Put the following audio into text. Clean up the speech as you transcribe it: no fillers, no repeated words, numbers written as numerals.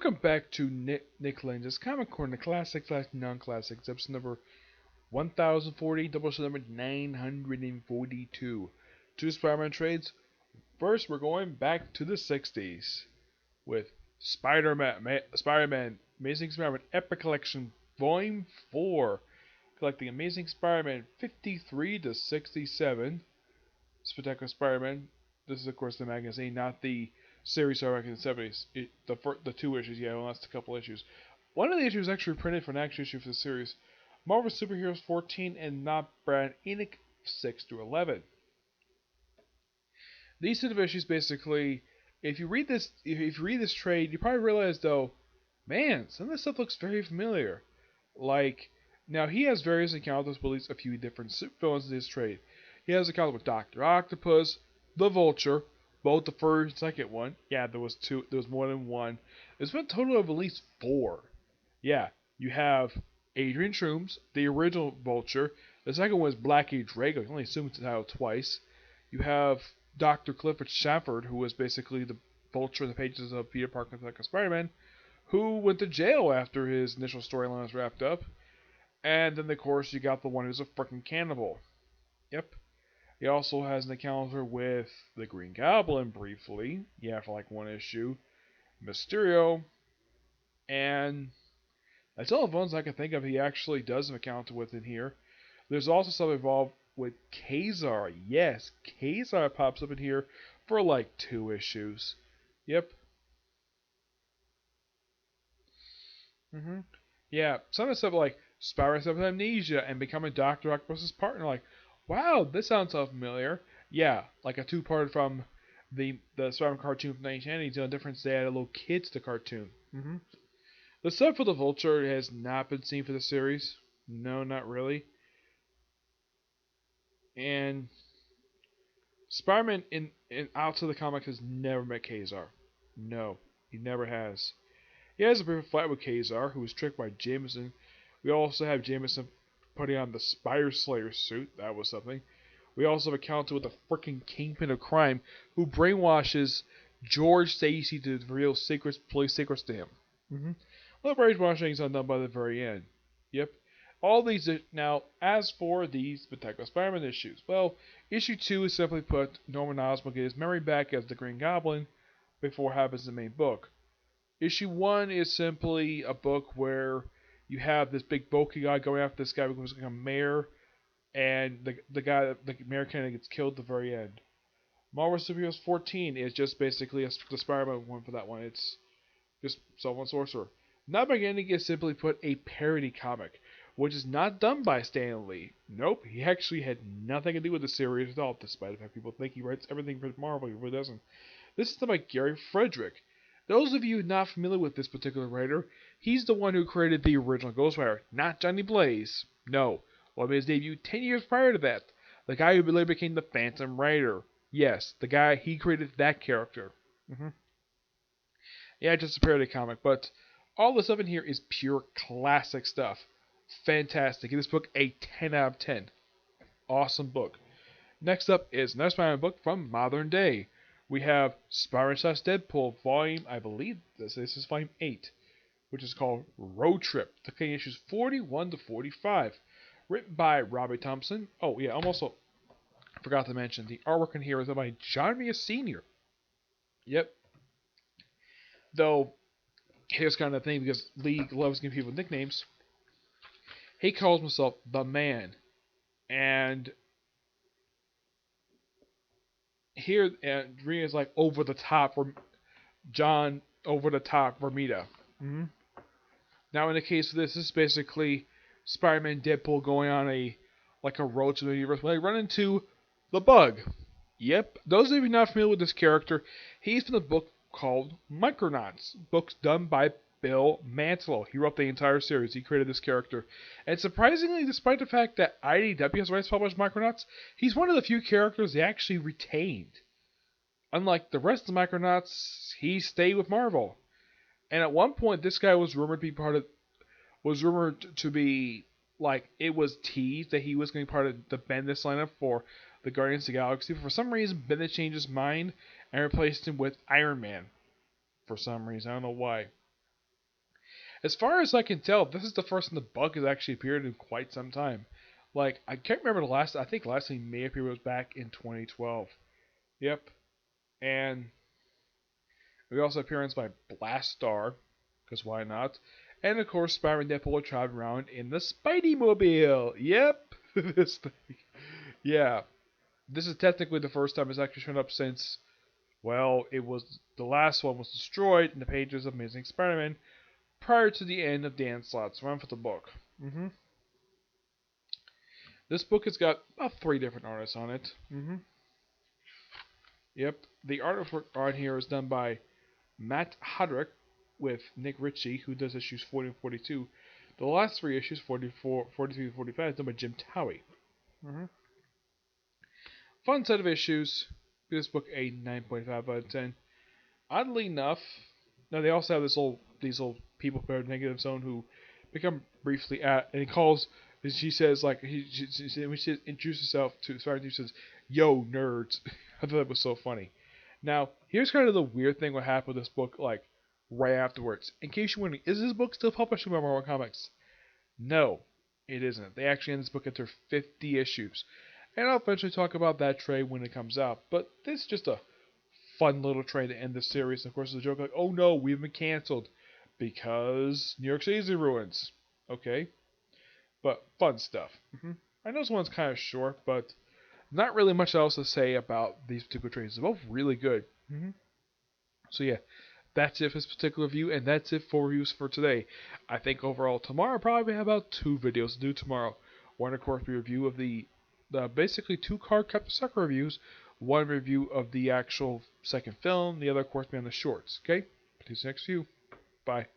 Welcome back to Nick Lenz's Comic Corner, classic slash non-classics, episode number 1040, double show number 942. Two Spider-Man trades. First, we're going back to the 60s with Spider-Man, Amazing Spider-Man Epic Collection, Volume 4, collecting Amazing Spider-Man 53 to 67. Spectacular Spider-Man. This is, of course, the magazine, not the series started back in the 70s. The two issues, yeah, well, that's a couple issues. One of the issues actually printed for an actual issue for the series. Marvel Superheroes 14 and Not Brand Enoch 6 through 11. These set of issues basically, if you read this trade, you probably realize though, man, some of this stuff looks very familiar. Like, now he has various encounters with at least a few different villains in this trade. He has encounters with Doctor Octopus, the Vulture, both the first and second one. Yeah, there was two. There was more than one. There's been a total of at least 4. Yeah, you have Adrian Shrooms, the original Vulture. The second one is Blackie Drago. You can only assume it's the title twice. You have Dr. Clifford Shafford, who was basically the Vulture in the pages of Peter Parker's Second Spider-Man, who went to jail after his initial storyline was wrapped up. And then, of course, you got the one who's a freaking cannibal. Yep. He also has an encounter with the Green Goblin briefly. Yeah, for like one issue. Mysterio. And that's all the ones I can think of he actually does an encounter with in here. There's also some involved with Ka-Zar. Yes, Ka-Zar pops up in here for like 2 issues. Yep. Yeah, some of the stuff like Spider-Man with amnesia and becoming Dr. Octopus's partner. Like, wow, this sounds so familiar. Yeah, like a 2-part from the Spider-Man cartoon from 1990. The only difference they added little kids to the cartoon. The stuff for the Vulture has not been seen for the series. No, not really. And Spider-Man in outside the comics has never met Ka-Zar. No, he never has. He has a brief fight with Ka-Zar, who was tricked by Jameson. We also have Jameson putting on the Spider Slayer suit. That was something. We also have a counter with the freaking kingpin of crime, who brainwashes George Stacy to reveal police secrets to him. Well, the brainwashing is undone by the very end. Yep. All these now. As for these Spectacular Spider-Man issues, well, issue 2 is simply put Norman Osborn gets his memory back as the Green Goblin before happens in the main book. Issue 1 is simply a book where you have this big bulky guy going after this guy who was like a mayor, and the mayor candidate gets killed at the very end. Marvel Superheroes 14 is just basically the Spider-Man one for that one. It's just someone sorcerer. Not Beginning is simply put a parody comic, which is not done by Stan Lee. Nope, he actually had nothing to do with the series at all, despite the fact people think he writes everything for Marvel, he really doesn't. This is done by Gary Frederick. Those of you not familiar with this particular writer, he's the one who created the original Ghost Rider, not Johnny Blaze. No, well, made his debut 10 years prior to that. The guy who later became the Phantom Rider. Yes, the guy, he created that character. Yeah, just a parody comic, but all the stuff in here is pure classic stuff. Fantastic. Give this book a 10 out of 10. Awesome book. Next up is another Spider-Man book from modern day. We have Spider-Man / Deadpool, volume, I believe this is volume 8, which is called Road Trip, containing issues 41 to 45. Written by Robbie Thompson. Oh, yeah, I also forgot to mention the artwork in here is done by John Romita Sr. Yep. Though, here's kind of the thing, because Lee loves giving people nicknames. He calls himself the Man. And here, Rita is like over the top, John over the top Romita. Now, in the case of this is basically Spider-Man and Deadpool going on a road to the universe when they run into the Bug. Yep, those of you not familiar with this character, he's from the book called Micronauts, books done by Bill Mantlo. He wrote the entire series. He created this character. And surprisingly, despite the fact that IDW has rights to publish Micronauts, he's one of the few characters they actually retained. Unlike the rest of the Micronauts, he stayed with Marvel. And at one point, this guy was rumored to be like, it was teased that he was going to be part of the Bendis lineup for the Guardians of the Galaxy. But for some reason, Bendis changed his mind and replaced him with Iron Man. For some reason, I don't know why. As far as I can tell, this is the first time the bug has actually appeared in quite some time. Like, I can't remember the last. I think the last time he may appear was back in 2012. Yep. And we also appearance by Blastar, because why not? And of course, Spider-Man and Deadpool are traveling around in the Spidey Mobile. Yep. This thing. Yeah. This is technically the first time it's actually shown up since, well, it was the last one was destroyed in the pages of Amazing Spider-Man prior to the end of Dan Slott's run for the book. This book has got about 3 different artists on it. Yep. The artwork on here is done by Matt Hodrick with Nick Ritchie, who does issues 40 and 42. The last 3 issues, 44, 43, and 45, done by Jim Towie. Fun set of issues. Give this book a 9.5 out of 10. Oddly enough, now they also have these little people prepared negative zone who become briefly at, and he calls, and she says like when she introduces herself to Spider-Man, she says, "Yo nerds." I thought that was so funny. Now here's kind of the weird thing what happened with this book like right afterwards. In case you're wondering, is this book still published by Marvel Comics? No, it isn't. They actually end this book after 50 issues. And I'll eventually talk about that trade when it comes out. But this is just a fun little trade to end the series. Of course, the joke like, oh no, we've been canceled because New York City's in ruins. Okay, but fun stuff. I know this one's kind of short, but not really much else to say about these particular trades. They're both really good. So yeah, that's it for this particular review, and that's it for reviews for today. I think overall tomorrow I'll probably have about 2 videos to do tomorrow. One, of course, be a review of the basically 2 card Captain Sucker reviews. One review of the actual second film, the other, of course, be on the shorts. Okay? See you next view. Bye.